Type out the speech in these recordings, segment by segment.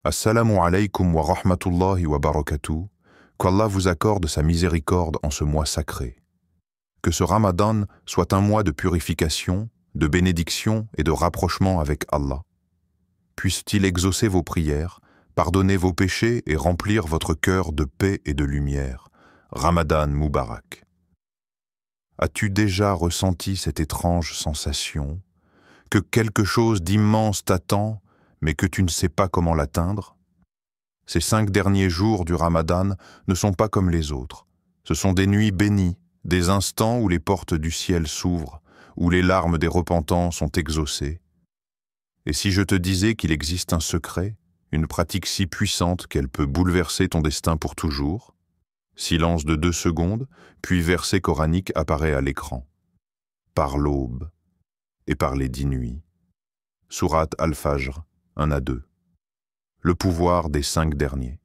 Assalamu alaykum wa rahmatullahi wa barakatuh. Qu'Allah vous accorde sa miséricorde en ce mois sacré. Que ce Ramadan soit un mois de purification, de bénédiction et de rapprochement avec Allah. Puisse-t-il exaucer vos prières, pardonner vos péchés et remplir votre cœur de paix et de lumière. Ramadan Moubarak. As-tu déjà ressenti cette étrange sensation que quelque chose d'immense t'attend, mais que tu ne sais pas comment l'atteindre? Ces 5 derniers jours du Ramadan ne sont pas comme les autres. Ce sont des nuits bénies, des instants où les portes du ciel s'ouvrent, où les larmes des repentants sont exaucées. Et si je te disais qu'il existe un secret, une pratique si puissante qu'elle peut bouleverser ton destin pour toujours? Silence de 2 secondes, puis verset coranique apparaît à l'écran. Par l'aube et par les 10 nuits. Sourate Al-Fajr, 1 à 2. Le pouvoir des 5 derniers.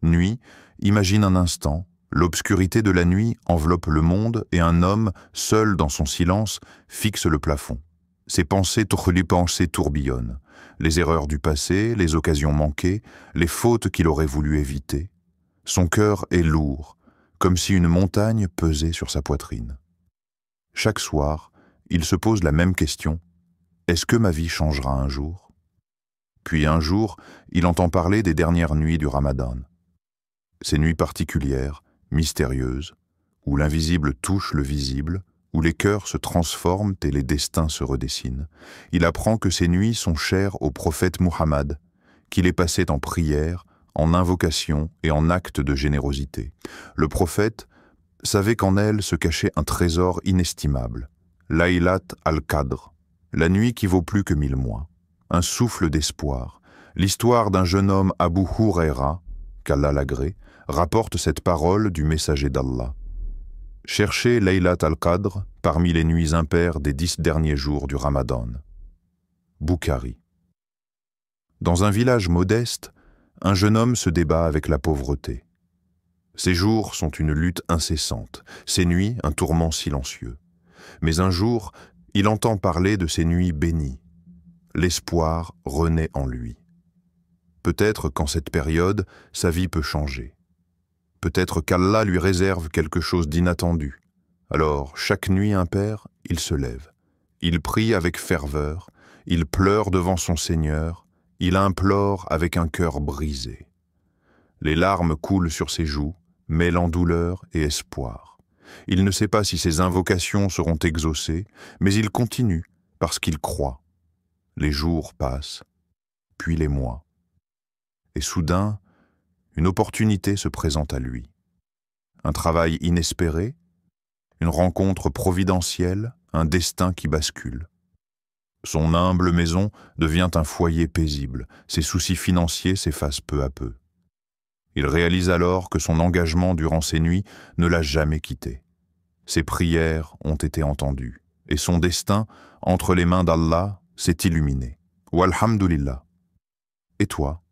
Nuit, imagine un instant, l'obscurité de la nuit enveloppe le monde et un homme, seul dans son silence, fixe le plafond. Ses pensées tourbillonnent. Les erreurs du passé, les occasions manquées, les fautes qu'il aurait voulu éviter. Son cœur est lourd, comme si une montagne pesait sur sa poitrine. Chaque soir, il se pose la même question. Est-ce que ma vie changera un jour? Puis un jour, il entend parler des dernières nuits du Ramadan. Ces nuits particulières, mystérieuses, où l'invisible touche le visible, où les cœurs se transforment et les destins se redessinent. Il apprend que ces nuits sont chères au prophète Muhammad, qu'il les passait en prière, en invocation et en acte de générosité. Le prophète savait qu'en elle se cachait un trésor inestimable, Laylat al-Qadr, la nuit qui vaut plus que 1000 mois. Un souffle d'espoir. L'histoire d'un jeune homme Abu Huraira, qu'Allah l'agrée, rapporte cette parole du messager d'Allah. Cherchez Laylat al-Qadr parmi les nuits impaires des 10 derniers jours du Ramadan. Bukhari. Dans un village modeste, un jeune homme se débat avec la pauvreté. Ses jours sont une lutte incessante, ses nuits un tourment silencieux. Mais un jour, il entend parler de ces nuits bénies. L'espoir renaît en lui. Peut-être qu'en cette période, sa vie peut changer. Peut-être qu'Allah lui réserve quelque chose d'inattendu. Alors, chaque nuit impaire, il se lève. Il prie avec ferveur, il pleure devant son Seigneur, il implore avec un cœur brisé. Les larmes coulent sur ses joues, mêlant douleur et espoir. Il ne sait pas si ses invocations seront exaucées, mais il continue parce qu'il croit. Les jours passent, puis les mois. Et soudain, une opportunité se présente à lui. Un travail inespéré, une rencontre providentielle, un destin qui bascule. Son humble maison devient un foyer paisible, ses soucis financiers s'effacent peu à peu. Il réalise alors que son engagement durant ces nuits ne l'a jamais quitté. Ses prières ont été entendues, et son destin, entre les mains d'Allah, s'est illuminé. Walhamdulillah. Et toi,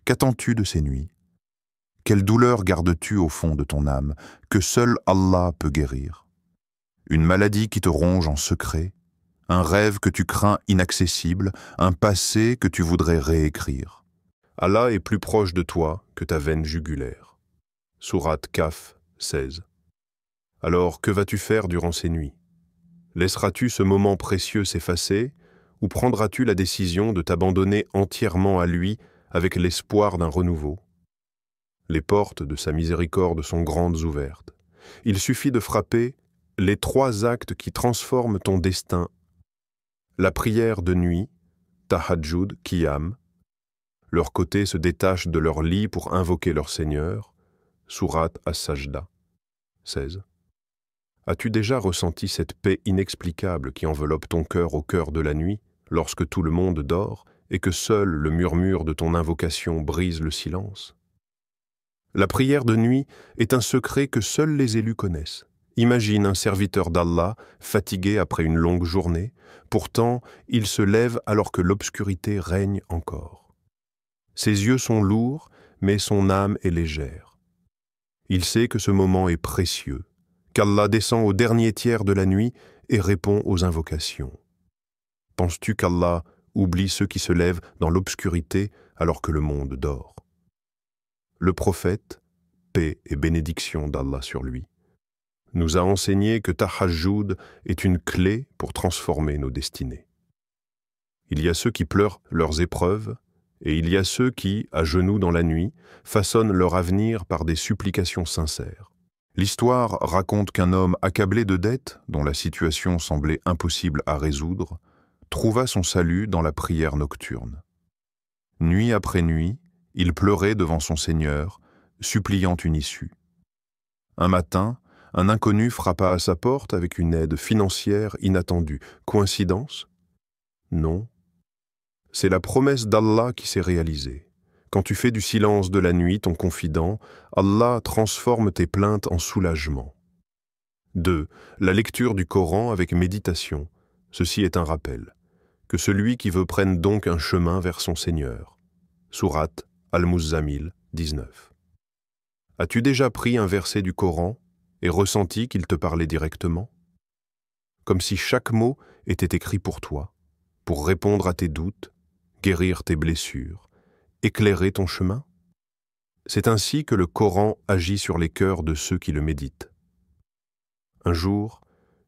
qu'attends-tu de ces nuits? Quelle douleur gardes-tu au fond de ton âme, que seul Allah peut guérir? Une maladie qui te ronge en secret, un rêve que tu crains inaccessible, un passé que tu voudrais réécrire. Allah est plus proche de toi que ta veine jugulaire. Sourate Kaf 16. Alors, que vas-tu faire durant ces nuits? Laisseras-tu ce moment précieux s'effacer, ou prendras-tu la décision de t'abandonner entièrement à lui avec l'espoir d'un renouveau? Les portes de sa miséricorde sont grandes ouvertes. Il suffit de frapper les 3 actes qui transforment ton destin. La prière de nuit, tahajjud, qiyam. Leurs côtés se détachent de leur lit pour invoquer leur Seigneur. Sourate As-Sajda 16. As-tu déjà ressenti cette paix inexplicable qui enveloppe ton cœur au cœur de la nuit, lorsque tout le monde dort et que seul le murmure de ton invocation brise le silence? La prière de nuit est un secret que seuls les élus connaissent. Imagine un serviteur d'Allah, fatigué après une longue journée, pourtant il se lève alors que l'obscurité règne encore. Ses yeux sont lourds, mais son âme est légère. Il sait que ce moment est précieux, qu'Allah descend au dernier tiers de la nuit et répond aux invocations. Penses-tu qu'Allah oublie ceux qui se lèvent dans l'obscurité alors que le monde dort. Le prophète, paix et bénédiction d'Allah sur lui, nous a enseigné que Tahajjud est une clé pour transformer nos destinées. Il y a ceux qui pleurent leurs épreuves, et il y a ceux qui, à genoux dans la nuit, façonnent leur avenir par des supplications sincères. L'histoire raconte qu'un homme accablé de dettes, dont la situation semblait impossible à résoudre, trouva son salut dans la prière nocturne. Nuit après nuit, il pleurait devant son Seigneur, suppliant une issue. Un matin, un inconnu frappa à sa porte avec une aide financière inattendue. Coïncidence? Non. C'est la promesse d'Allah qui s'est réalisée. Quand tu fais du silence de la nuit ton confident, Allah transforme tes plaintes en soulagement. 2. La lecture du Coran avec méditation. Ceci est un rappel. Que celui qui veut prenne donc un chemin vers son Seigneur. Sourate Al-Muzammil 19. As-tu déjà pris un verset du Coran et ressenti qu'il te parlait directement? Comme si chaque mot était écrit pour toi, pour répondre à tes doutes, guérir tes blessures, éclairer ton chemin? C'est ainsi que le Coran agit sur les cœurs de ceux qui le méditent. Un jour,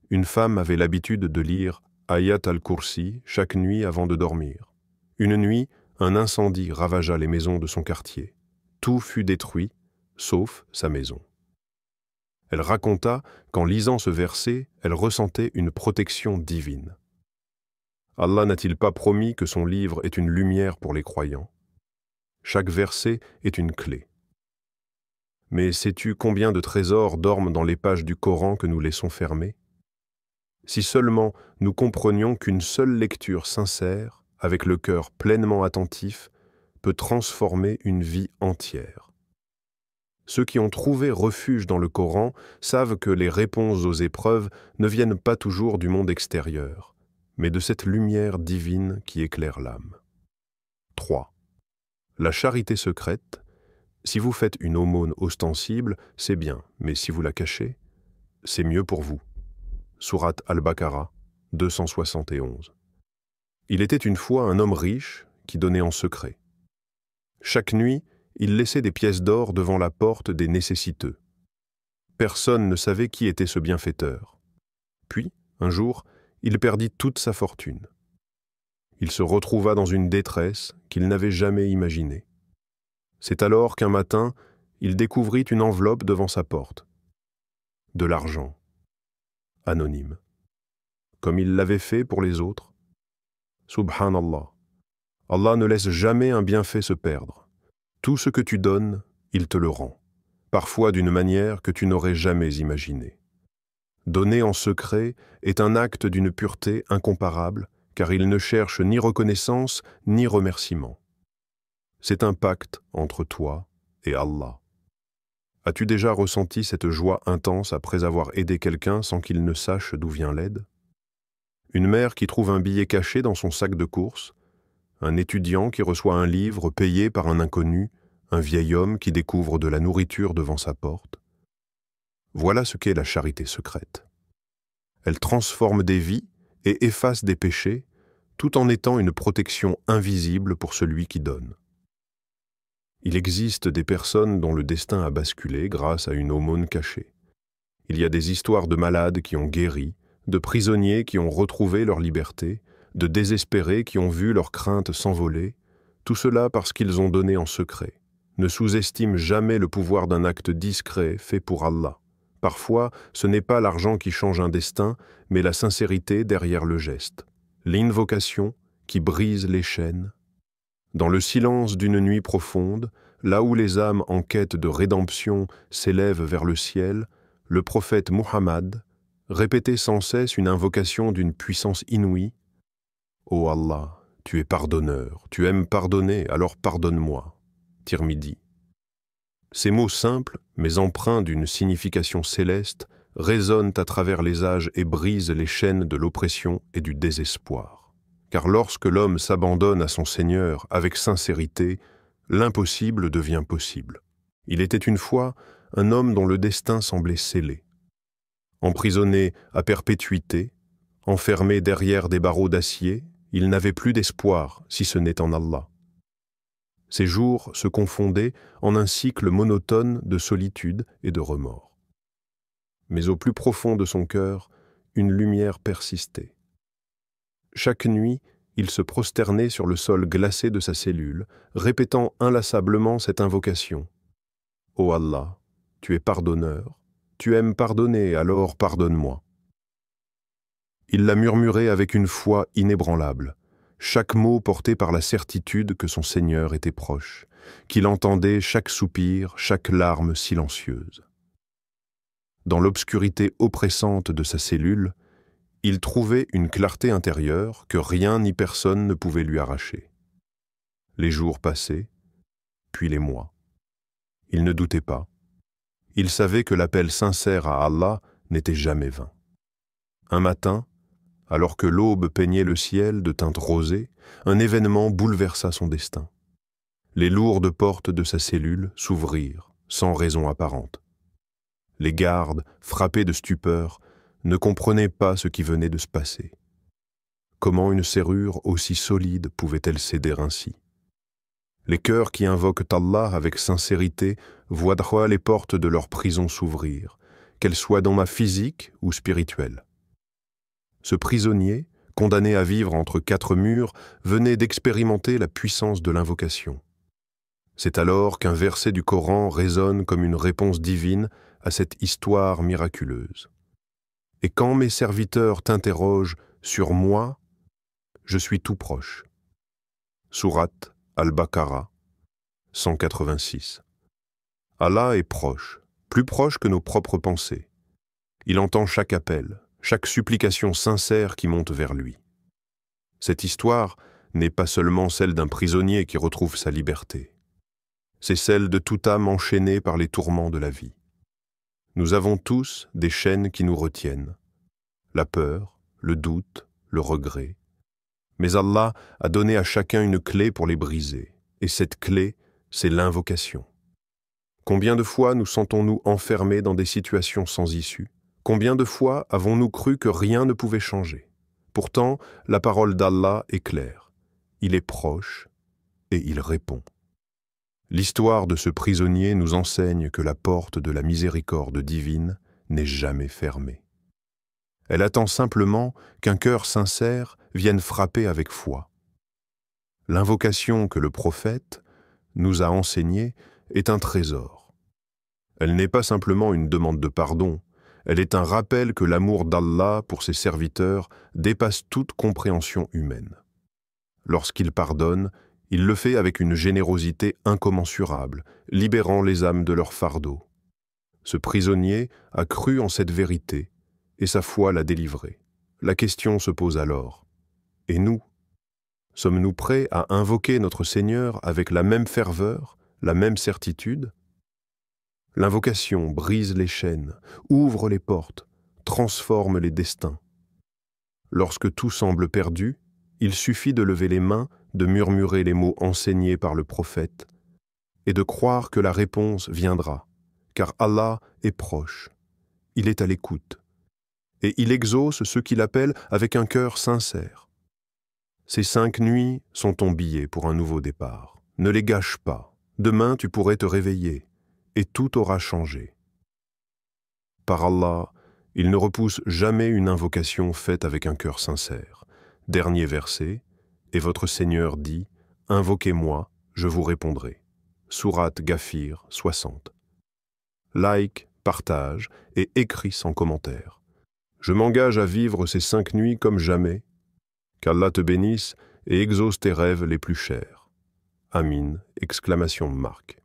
une femme avait l'habitude de lire Ayat al-Kursi chaque nuit avant de dormir. Une nuit, un incendie ravagea les maisons de son quartier. Tout fut détruit, sauf sa maison. Elle raconta qu'en lisant ce verset, elle ressentait une protection divine. Allah n'a-t-il pas promis que son livre est une lumière pour les croyants? Chaque verset est une clé. Mais sais-tu combien de trésors dorment dans les pages du Coran que nous laissons fermés? Si seulement nous comprenions qu'une seule lecture sincère, avec le cœur pleinement attentif, peut transformer une vie entière. Ceux qui ont trouvé refuge dans le Coran savent que les réponses aux épreuves ne viennent pas toujours du monde extérieur, mais de cette lumière divine qui éclaire l'âme. 3. La charité secrète. Si vous faites une aumône ostensible, c'est bien, mais si vous la cachez, c'est mieux pour vous. Sourate Al-Baqarah 271. Il était une fois un homme riche qui donnait en secret. Chaque nuit, il laissait des pièces d'or devant la porte des nécessiteux. Personne ne savait qui était ce bienfaiteur. Puis, un jour, il perdit toute sa fortune. Il se retrouva dans une détresse qu'il n'avait jamais imaginée. C'est alors qu'un matin, il découvrit une enveloppe devant sa porte. De l'argent. Anonyme. Comme il l'avait fait pour les autres. Subhanallah. Allah ne laisse jamais un bienfait se perdre. Tout ce que tu donnes, il te le rend, parfois d'une manière que tu n'aurais jamais imaginée. Donner en secret est un acte d'une pureté incomparable, car il ne cherche ni reconnaissance ni remerciement. C'est un pacte entre toi et Allah. As-tu déjà ressenti cette joie intense après avoir aidé quelqu'un sans qu'il ne sache d'où vient l'aide? Une mère qui trouve un billet caché dans son sac de courses, un étudiant qui reçoit un livre payé par un inconnu, un vieil homme qui découvre de la nourriture devant sa porte. Voilà ce qu'est la charité secrète. Elle transforme des vies et efface des péchés, tout en étant une protection invisible pour celui qui donne. Il existe des personnes dont le destin a basculé grâce à une aumône cachée. Il y a des histoires de malades qui ont guéri, de prisonniers qui ont retrouvé leur liberté, de désespérés qui ont vu leurs craintes s'envoler, tout cela parce qu'ils ont donné en secret. Ne sous-estime jamais le pouvoir d'un acte discret fait pour Allah. Parfois, ce n'est pas l'argent qui change un destin, mais la sincérité derrière le geste. L'invocation qui brise les chaînes. Dans le silence d'une nuit profonde, là où les âmes en quête de rédemption s'élèvent vers le ciel, le prophète Muhammad répétait sans cesse une invocation d'une puissance inouïe. Ô Allah, tu es pardonneur, tu aimes pardonner, alors pardonne-moi. Tirmidhi. Ces mots simples, mais empreints d'une signification céleste, résonnent à travers les âges et brisent les chaînes de l'oppression et du désespoir. Car lorsque l'homme s'abandonne à son Seigneur avec sincérité, l'impossible devient possible. Il était une fois un homme dont le destin semblait scellé. Emprisonné à perpétuité, enfermé derrière des barreaux d'acier, Il n'avait plus d'espoir si ce n'est en Allah. Ses jours se confondaient en un cycle monotone de solitude et de remords. Mais au plus profond de son cœur, une lumière persistait. Chaque nuit, il se prosternait sur le sol glacé de sa cellule, répétant inlassablement cette invocation. « Ô Allah, tu es pardonneur, tu aimes pardonner, alors pardonne-moi. » Il la murmurait avec une foi inébranlable, chaque mot porté par la certitude que son Seigneur était proche, qu'il entendait chaque soupir, chaque larme silencieuse. Dans l'obscurité oppressante de sa cellule, il trouvait une clarté intérieure que rien ni personne ne pouvait lui arracher. Les jours passaient, puis les mois. Il ne doutait pas. Il savait que l'appel sincère à Allah n'était jamais vain. Un matin, alors que l'aube peignait le ciel de teintes rosées, un événement bouleversa son destin. Les lourdes portes de sa cellule s'ouvrirent, sans raison apparente. Les gardes, frappés de stupeur, ne comprenaient pas ce qui venait de se passer. Comment une serrure aussi solide pouvait-elle céder ainsi? Les cœurs qui invoquent Allah avec sincérité voient les portes de leur prison s'ouvrir, qu'elles soient dans ma physique ou spirituelle. Ce prisonnier, condamné à vivre entre quatre murs, venait d'expérimenter la puissance de l'invocation. C'est alors qu'un verset du Coran résonne comme une réponse divine à cette histoire miraculeuse. « Et quand mes serviteurs t'interrogent sur moi, je suis tout proche. » Sourate Al-Baqarah, 186. Allah est proche, plus proche que nos propres pensées. Il entend chaque appel, chaque supplication sincère qui monte vers lui. Cette histoire n'est pas seulement celle d'un prisonnier qui retrouve sa liberté. C'est celle de toute âme enchaînée par les tourments de la vie. Nous avons tous des chaînes qui nous retiennent. La peur, le doute, le regret. Mais Allah a donné à chacun une clé pour les briser. Et cette clé, c'est l'invocation. Combien de fois nous sentons-nous enfermés dans des situations sans issue? Combien de fois avons-nous cru que rien ne pouvait changer? Pourtant, la parole d'Allah est claire. Il est proche et il répond. L'histoire de ce prisonnier nous enseigne que la porte de la miséricorde divine n'est jamais fermée. Elle attend simplement qu'un cœur sincère vienne frapper avec foi. L'invocation que le prophète nous a enseignée est un trésor. Elle n'est pas simplement une demande de pardon, elle est un rappel que l'amour d'Allah pour ses serviteurs dépasse toute compréhension humaine. Lorsqu'il pardonne, il le fait avec une générosité incommensurable, libérant les âmes de leur fardeau. Ce prisonnier a cru en cette vérité et sa foi l'a délivré. La question se pose alors, et nous? Sommes-nous prêts à invoquer notre Seigneur avec la même ferveur, la même certitude? L'invocation brise les chaînes, ouvre les portes, transforme les destins. Lorsque tout semble perdu, il suffit de lever les mains, de murmurer les mots enseignés par le prophète et de croire que la réponse viendra, car Allah est proche, il est à l'écoute, et il exauce ceux qui l'appellent avec un cœur sincère. Ces 5 nuits sont ton billet pour un nouveau départ. Ne les gâche pas. Demain, tu pourrais te réveiller et tout aura changé. Par Allah, il ne repousse jamais une invocation faite avec un cœur sincère. Dernier verset, et votre Seigneur dit, « Invoquez-moi, je vous répondrai. » Sourate Ghafir 60. Like, partage et écris sans commentaire. Je m'engage à vivre ces 5 nuits comme jamais. Qu'Allah te bénisse et exauce tes rêves les plus chers. Amin, exclamation de marque.